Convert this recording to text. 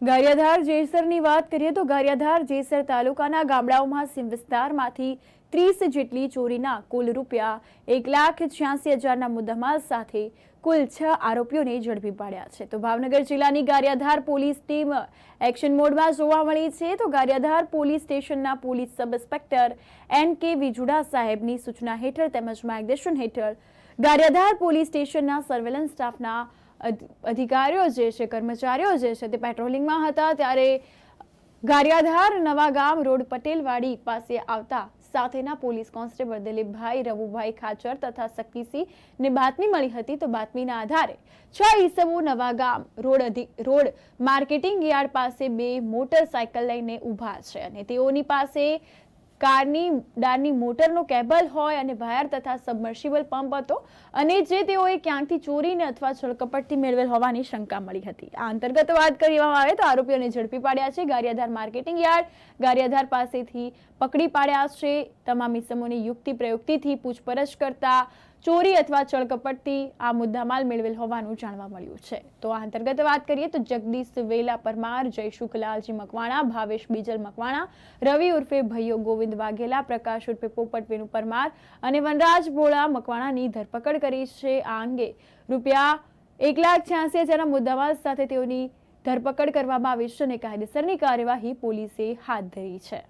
ગારિયાધાર જેસરની વાત કરીએ તો ગારિયાધાર જેસર તાલુકાના ગામડાઓમાં સીમ વિસ્તારમાંથી 30 જેટલી ચોરીના કુલ રૂપિયા 1,86,000ના મુદ્દામાલ સાથે કુલ 6 આરોપીઓને ઝડપી પાડ્યા છે. તો ભાવનગર જિલ્લાની ગારિયાધાર પોલીસ ટીમ એક્શન મોડમાં જોવા મળી છે. તો ગારિયાધાર પોલીસ સ્ટેશનના પોલીસ સબ ઇન્સ્પેક્ટર N.K. વિજુડા સાહેબની સૂચના હેઠળ તેમજ માર્ગદર્શન હેઠળ ગારિયાધાર પોલીસ સ્ટેશનના સર્વેલન્સ સ્ટાફના અધિકારીઓ જે છે, કર્મચારીઓ જે છે તે પેટ્રોલિંગમાં હતા ત્યારે ગારિયાધાર નવાગામ રોડ પટેલવાડી પાસે આવતા સાથેના પોલીસ કોન્સ્ટેબલ દિલીપભાઈ રવુભાઈ ખાચર તથા શક્તિસિંહને બાતમી મળી હતી. તો બાતમીના આધારે 6 ઈસમો નવાગામ રોડ માર્કેટિંગ યાર્ડ પાસે 2 મોટરસાયકલ લઈને ઊભા છે અને તેઓની પાસે કારની મોટરનો કેબલ હોય અને વાયર તથા સબમર્સિબલ પંપ હતો અને જે તેઓએ ક્યાંકથી ચોરીને અથવા છળકપટથી મેળવેલ હોવાની શંકા મળી હતી. આ અંતર્ગત વાત કરવામાં આવે તો આરોપીઓને ઝડપી પાડ્યા છે. ગારિયાધાર માર્કેટિંગ યાર્ડ ગારિયાધાર પાસેથી પકડી પાડ્યા છે. તમામ ઇસમોની યુક્તિ પ્રયુક્તિથી પૂછપરછ કરતા ચોરી અથવા છળકપટથી આ મુદ્દામાલ મેળવેલ હોવાનું જાણવા મળ્યું છે. તો આ અંતર્ગત વાત કરીએ તો જગદીશ વેલા પરમાર, જયશુખ લાલજી મકવાણા, ભાવેશ બીજલ મકવાણા, રવિ ઉર્ફે ભૈયો ગોવિંદ વાઘેલા, પ્રકાશ ઉર્ફે પોપટ વેનુ પરમાર અને વનરાજ ભોળા મકવાણાની ધરપકડ કરી છે. આ અંગે રૂપિયા 1,86,000ના મુદ્દામાલ સાથે તેઓની ધરપકડ કરવામાં આવી છે અને કાયદેસરની કાર્યવાહી પોલીસે હાથ ધરી છે.